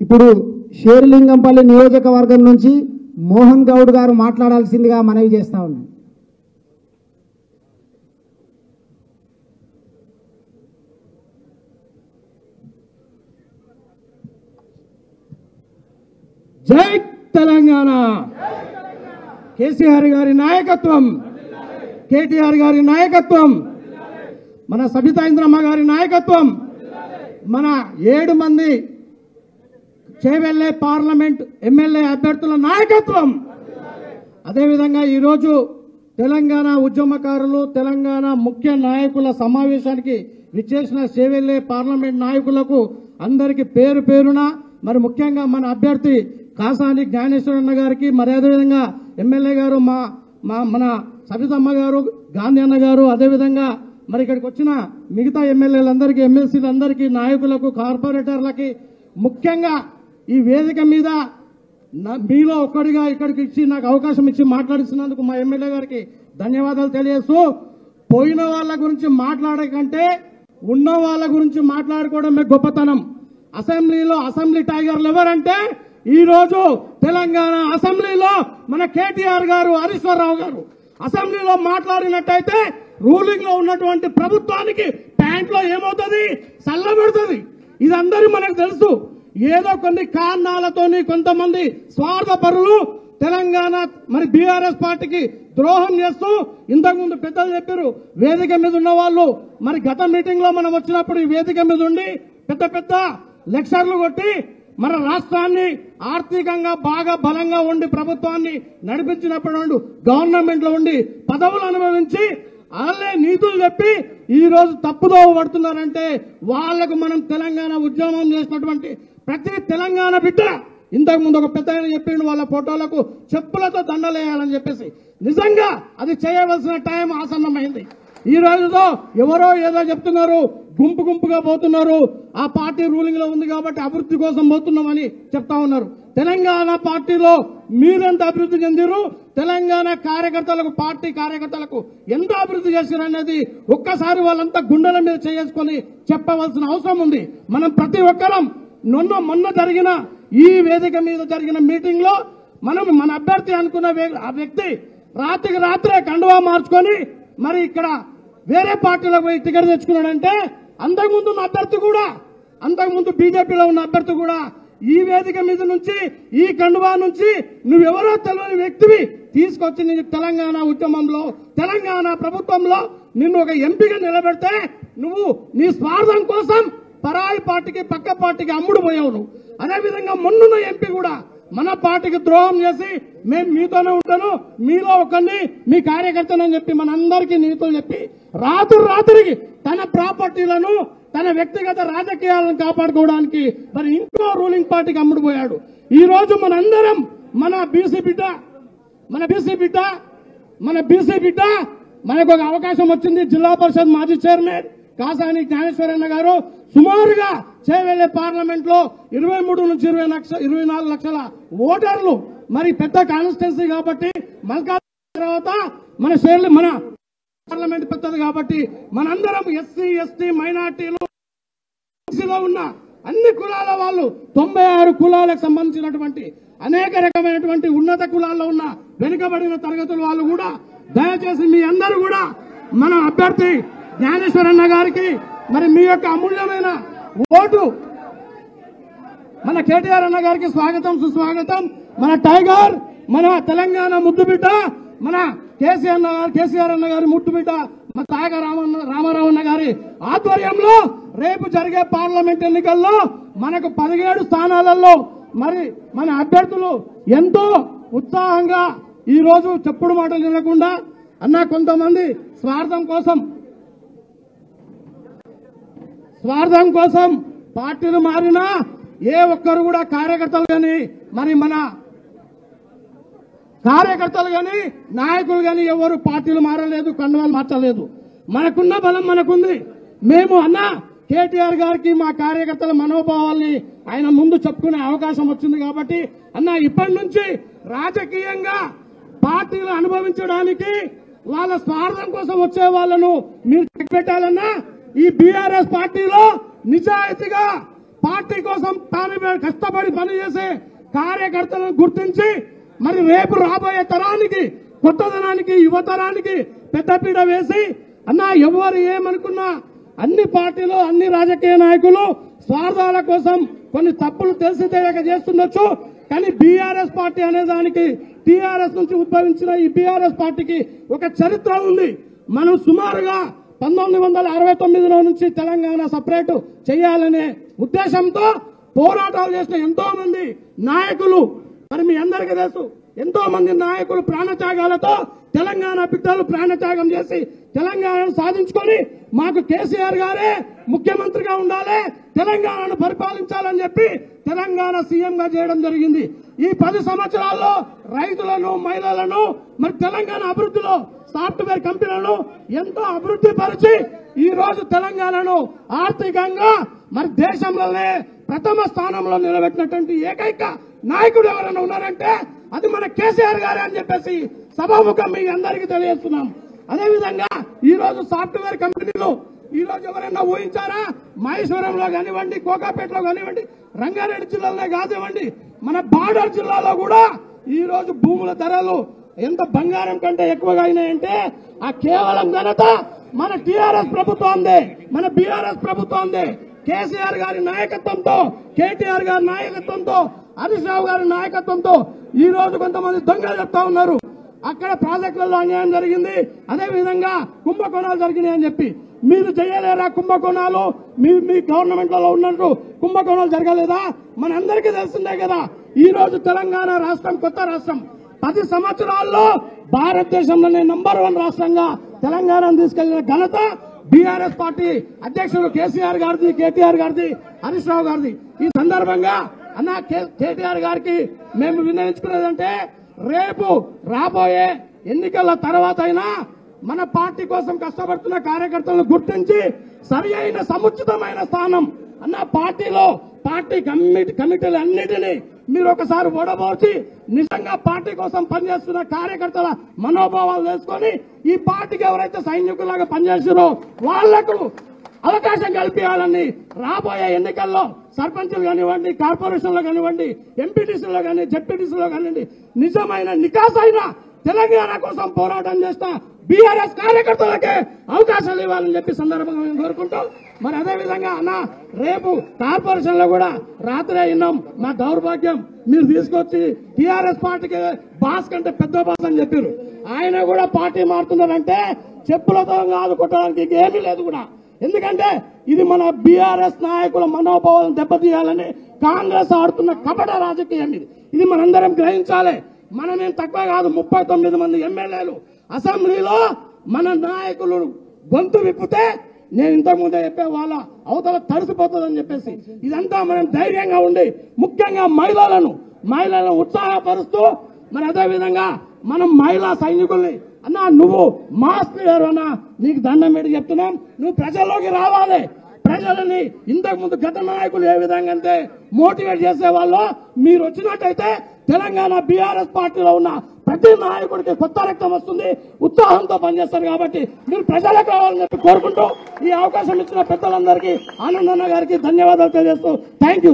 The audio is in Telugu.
ఇప్పుడు షేర్లింగంపల్లి నియోజకవర్గం నుంచి మోహన్ గౌడ్ గారు మాట్లాడాల్సిందిగా మనవి చేస్తా ఉన్నాం. జై తెలంగాణ. కేసీఆర్ గారి నాయకత్వం, కేటీఆర్ గారి నాయకత్వం, మన సబితా ఇంద్రమ్మ గారి నాయకత్వం, మన 7 మంది చేవెళ్లే పార్లమెంట్ ఎమ్మెల్యే అభ్యర్థుల నాయకత్వం, అదేవిధంగా ఈరోజు తెలంగాణ ఉద్యమకారులు, తెలంగాణ ముఖ్య నాయకుల సమావేశానికి విచ్చేసిన చేవెళ్లే పార్లమెంట్ నాయకులకు అందరికీ పేరు పేరున, మరి ముఖ్యంగా మన అభ్యర్థి కాసాని జ్ఞానేశ్వరన్న గారికి, మరి అదేవిధంగా ఎమ్మెల్యే గారు మన సబితమ్మ గారు, గాంధీ అన్న గారు, అదేవిధంగా మరి ఇక్కడికి వచ్చిన మిగతా ఎమ్మెల్యేలందరికీ, ఎమ్మెల్సీలందరికీ, నాయకులకు, కార్పొరేటర్లకి, ముఖ్యంగా ఈ వేదిక మీద మీలో ఒక్కడిగా ఇక్కడికి ఇచ్చి నాకు అవకాశం ఇచ్చి మాట్లాడిస్తున్నందుకు మా ఎమ్మెల్యే గారికి ధన్యవాదాలు తెలియజేస్తూ, పోయిన వాళ్ళ గురించి మాట్లాడే కంటే ఉన్న వాళ్ళ గురించి మాట్లాడుకోవడమే గొప్పతనం. అసెంబ్లీలో అసెంబ్లీ టైగర్లు ఎవరంటే ఈ రోజు తెలంగాణ అసెంబ్లీలో మన కేటీఆర్ గారు, హరీశ్వరరావు గారు అసెంబ్లీలో మాట్లాడినట్టయితే రూలింగ్ లో ఉన్నటువంటి ప్రభుత్వానికి ప్యాంట్లో ఏమవుతుంది, చల్లబడుతుంది. ఇది అందరూ మనకు తెలుసు. ఏదో కొన్ని కారణాలతోని కొంతమంది స్వార్థపరులు తెలంగాణ మరి బీఆర్ఎస్ పార్టీకి ద్రోహం చేస్తూ, ఇంతకుముందు పెద్దలు చెప్పారు, వేదిక మీద ఉన్న వాళ్ళు మరి గత మీటింగ్ లో మనం వచ్చినప్పుడు ఈ వేదిక మీద ఉండి పెద్ద పెద్ద లెక్చర్లు కొట్టి మన రాష్ట్రాన్ని ఆర్థికంగా బాగా బలంగా ఉండి ప్రభుత్వాన్ని నడిపించినప్పుడు గవర్నమెంట్ లో ఉండి పదవులు అనుభవించి వాళ్ళే నీతులు చెప్పి ఈ రోజు తప్పుదోవ పడుతున్నారంటే వాళ్లకు మనం తెలంగాణ ఉద్యమం చేసినటువంటి ప్రతి తెలంగాణ బిడ్డ, ఇంతకు ముందు ఒక పెద్ద ఆయన చెప్పిండు, వాళ్ళ ఫోటోలకు చెప్పులతో దండలేయాలని చెప్పేసి, నిజంగా అది చేయవలసిన టైం ఆసన్నమైంది. ఈ రోజుతో ఎవరో ఏదో చెప్తున్నారు, గుంపు గుంపుగా పోతున్నారు, ఆ పార్టీ రూలింగ్ లో ఉంది కాబట్టి అభివృద్ధి కోసం పోతున్నామని చెప్తా ఉన్నారు. తెలంగాణ పార్టీలో మీరెంత అభివృద్ధి చెందిరు, తెలంగాణ కార్యకర్తలకు, పార్టీ కార్యకర్తలకు ఎంత అభివృద్ధి చేశారు అనేది ఒక్కసారి వాళ్ళంతా గుండెల మీద చేసుకుని చెప్పవలసిన అవసరం ఉంది. మనం ప్రతి ఒక్కరం మొన్న జరిగిన ఈ వేదిక మీద జరిగిన మీటింగ్ లో మనం మన అభ్యర్థి అనుకున్న ఆ వ్యక్తి రాత్రికి రాత్రే కండువా మార్చుకొని మరి ఇక్కడ వేరే పార్టీలకు పోయి టికెట్ తెచ్చుకున్నాడంటే, అంతకుముందు ఉన్న అభ్యర్థి కూడా, అంతకుముందు బీజేపీలో ఉన్న అభ్యర్థి కూడా ఈ వేదిక మీద నుంచి, ఈ కండువా నుంచి నువ్వెవరో తెలియని వ్యక్తివి తీసుకొచ్చి నీ తెలంగాణ ఉద్యమంలో, తెలంగాణ ప్రభుత్వంలో నిన్ను ఒక ఎంపీగా నిలబెడితే నువ్వు నీ స్వార్థం కోసం పరాయి పార్టీకి, పక్క పార్టీకి అమ్ముడు పోయావు నువ్వు. అదేవిధంగా మొన్నున్న ఎంపీ కూడా మన పార్టీకి ద్రోహం చేసి మేము మీతోనే ఉంటాను, మీలో ఒకరిని, మీ కార్యకర్తనని చెప్పి మనందరికీ నీతులు చెప్పి రాత్రికి తన ప్రాపర్టీలను, తన వ్యక్తిగత రాజకీయాలను కాపాడుకోవడానికి మరి ఇంకో రూలింగ్ పార్టీకి అమ్ముడుపోయాడు. ఈ రోజు మనందరం మన బీసీ బిడ్డ మనకు ఒక అవకాశం వచ్చింది. జిల్లా పరిషత్ మాజీ చైర్మన్ కాసాని జ్ఞానేశ్వరన్న గారు సుమారుగా చేవెళ్లే పార్లమెంట్ లో 23 నుంచి 24 లక్షల ఓటర్లు, మరి పెద్ద కాన్స్టిట్యున్సీ కాబట్టి మల్కాజ్గిరి తర్వాత మన పార్లమెంట్ పెద్దది కాబట్టి మనందరం ఎస్సీ, ఎస్టీ, మైనార్టీలు ఉన్న అన్ని కులాల వాళ్ళు, 96 కులాలకు సంబంధించినటువంటి అనేక రకమైనటువంటి ఉన్నత కులాల్లో ఉన్న వెనుకబడిన తరగతుల వాళ్ళు కూడా దయచేసి మీ అందరూ కూడా మన అభ్యర్థి జ్ఞానేశ్వరన్న గారికి మరి మీ యొక్క అమూల్యమైన ఓటు, మన కేటీఆర్ అన్న గారికి స్వాగతం, సుస్వాగతం. మన టైగర్, మన తెలంగాణ ముద్దుబిడ్డ, మన కేసీఆర్ అన్న గారి ముద్దుబిడ్డ, మన తాగ రామారావు అన్న గారి ఆధ్వర్యంలో రేపు జరిగే పార్లమెంట్ ఎన్నికల్లో మనకు 17 స్థానాలలో మరి మన అభ్యర్థులు ఎంతో ఉత్సాహంగా ఈ రోజు చెప్పుడు మాటలు వినకుండా, అన్న కొంతమంది స్వార్థం కోసం పార్టీలు మారినా ఏ ఒక్కరు కూడా కార్యకర్తలు గాని, మరి మన కార్యకర్తలు గాని, నాయకులు గాని ఎవరు పార్టీలు మారలేదు, కండువాలు మార్చలేదు. మనకున్న బలం మనకుంది. మేము అన్న కేటీఆర్ గారికి మా కార్యకర్తల మనోభావాల్ని ఆయన ముందు చెప్పుకునే అవకాశం వచ్చింది కాబట్టి, అన్న ఇప్పటి నుంచి రాజకీయంగా పార్టీలు అనుభవించడానికి వాళ్ళ స్వార్థం కోసం వచ్చే వాళ్ళను మీరు పెట్టాలన్నా, ఈ బీఆర్ఎస్ పార్టీలో నిజాయితీగా పార్టీ కోసం కష్టపడి పనిచేసే కార్యకర్తలను గుర్తించి మరి రేపు రాబోయే తరానికి, కొత్తదనానికి, యువతరానికి పెద్దపీట వేసి అన్నా ఎవరు ఏమనుకున్నా అన్ని పార్టీలు, అన్ని రాజకీయ నాయకులు స్వార్థాల కోసం కొన్ని తప్పులు తెలిసి తెలియక చేస్తుండొచ్చు. కానీ బీఆర్ఎస్ పార్టీ అనే దానికి, టీఆర్ఎస్ నుంచి ఉద్భవించిన ఈ బీఆర్ఎస్ పార్టీకి ఒక చరిత్ర ఉంది. మనం సుమారుగా 1969లో నుంచి తెలంగాణ సపరేట్ చేయాలనే ఉద్దేశంతో పోరాటాలు చేసిన ఎంతో మంది నాయకులు, మరి మీ అందరికీ తెలుసు, ఎంతో మంది నాయకులు ప్రాణత్యాగాలతో తెలంగాణ బిడ్డలు ప్రాణత్యాగం చేసి తెలంగాణను సాధించుకొని మాకు కేసీఆర్ గారే ముఖ్యమంత్రిగా ఉండాలి, తెలంగాణను పరిపాలించాలని చెప్పి తెలంగాణ సీఎంగా చేయడం జరిగింది. ఈ 10 సంవత్సరాల్లో రైతులను, మహిళలను, మరి తెలంగాణ అభివృద్ధిలో సాఫ్ట్వేర్ కంపెనీలను ఎంతో అభివృద్ధి పరిచి ఈ రోజు తెలంగాణను ఆర్థికంగా మరి దేశంలోనే ప్రథమ స్థానంలో నిలబెట్టినటువంటి ఏకైక నాయకుడు ఎవరైనా ఉన్నారంటే అది మన కేసీఆర్ గారే అని చెప్పేసి సభాముఖం మీ అందరికీ తెలియజేస్తున్నాం. అదేవిధంగా ఈ రోజు సాఫ్ట్వేర్ కంపెనీలు ఈ రోజు ఎవరైనా ఊహించారా? మహేశ్వరంలో కానివ్వండి, కోకాపేటలో కానివ్వండి, రంగారెడ్డి జిల్లాలో కానివ్వండి, మన బార్డర్ జిల్లాలో కూడా ఈ రోజు భూముల ధరలు ఎంత బంగారం కంటే ఎక్కువగా అయినాయంటే ఆ కేవలం ఘనత మన టీఆర్ఎస్ ప్రభుత్వందే, మన బీఆర్ఎస్ ప్రభుత్వందే. కేసీఆర్ గారి నాయకత్వంతో, కేటీఆర్ గారి నాయకత్వంతో, హరీష్ రావు గారి నాయకత్వంతో ఈ రోజు కొంతమంది దొంగలు చెప్తా ఉన్నారు అక్కడ ప్రాజెక్టులలో అన్యాయం జరిగింది, అదేవిధంగా కుంభకోణాలు జరిగినాయి అని చెప్పి. మీరు చేయలేరా కుంభకోణాలు? మీ గవర్నమెంట్లలో ఉన్నట్టు కుంభకోణాలు జరగలేదా? మనందరికీ తెలిసిందే కదా. ఈ రోజు తెలంగాణ రాష్ట్రం, కొత్త రాష్ట్రం, 10 సంవత్సరాల్లో భారతదేశంలోనే నంబర్ 1 రాష్ట్రంగా తెలంగాణను తీసుకెళ్లిన ఘనత బీఆర్ఎస్ పార్టీ అధ్యక్షుడు కేసీఆర్ గారిది, కేటీఆర్ గారిది, హరీష్ రావు గారిది. ఈ సందర్భంగా అన్న కేటీఆర్ గారికి మేము విన్నవించుకునేదంటే రేపు రాబోయే ఎన్నికల తర్వాత అయినా మన పార్టీ కోసం కష్టపడుతున్న కార్యకర్తలను గుర్తించి సరి అయిన సముచితమైన స్థానం అన్న పార్టీలో, పార్టీ కమిటీలు అన్నిటినీ మీరు ఒకసారి ఓడబోచి నిజంగా పార్టీ కోసం పనిచేస్తున్న కార్యకర్తల మనోభావాలు తెలుసుకొని ఈ పార్టీకి ఎవరైతే సైనికులాగా పనిచేస్తారో వాళ్లకు అవకాశం కల్పించాలని రాబోయే ఎన్నికల్లో సర్పంచులు కానివ్వండి, కార్పొరేషన్లో కానివ్వండి, ఎంపీటీసీలో కానీ, జెడ్పీటీసీలో కానివ్వండి, నిజమైన నికాసైన తెలంగాణ కోసం పోరాటం చేసిన బీఆర్ఎస్ కార్యకర్తలకే అవకాశాలు ఇవ్వాలని చెప్పి సందర్భంగా మేము కోరుకుంటాం. మరి అదేవిధంగా అన్న రేపు కార్పొరేషన్ లో కూడా రాత్రే విన్నాం, మా దౌర్భాగ్యం మీరు తీసుకొచ్చి టీఆర్ఎస్ పార్టీకి బాస్ కంటే పెద్ద బాస్ అని చెప్పారు. ఆయన కూడా పార్టీ మారుతున్నారంటే చెప్పులతో కాదు, కొట్టడానికి ఏమీ లేదు కూడా. ఎందుకంటే ఇది మన బీఆర్ఎస్ నాయకుల మనోభావాలను దెబ్బతీయాలని కాంగ్రెస్ ఆడుతున్న కపట రాజకీయం. ఇది మనందరం గ్రహించాలి. మనమేం తక్కువ కాదు. 39 మంది ఎమ్మెల్యేలు అసెంబ్లీలో మన నాయకులు గొంతు విప్పితే నేను ఇంతకుముందే చెప్పే వాళ్ళ అవతల తడిసిపోతుందని చెప్పేసి ఇదంతా మనం ధైర్యంగా ఉండి ముఖ్యంగా మహిళలను ఉత్సాహపరుస్తూ మరి అదేవిధంగా మనం మహిళా సైనికుల్ని అన్నా నువ్వు మాస్ లీడర్ అన్నా నీకు దండం పెట్టి చెప్తున్నాం, నువ్వు ప్రజల్లోకి రావాలి. ప్రజలని ఇంతకుముందు గత నాయకులు ఏ విధంగా అంటే మోటివేట్ చేసేవాళ్ళు మీరు వచ్చినట్టయితే తెలంగాణ బీఆర్ఎస్ పార్టీలో ఉన్న ప్రతి నాయకుడికి కొత్త రక్తం వస్తుంది, ఉత్సాహంతో పనిచేస్తారు. కాబట్టి మీరు ప్రజలకు రావాలని చెప్పి కోరుకుంటూ ఈ అవకాశం ఇచ్చిన పెద్దలందరికీ, ఆనందన్న గారికి ధన్యవాదాలు తెలియజేస్తూ థ్యాంక్ యూ.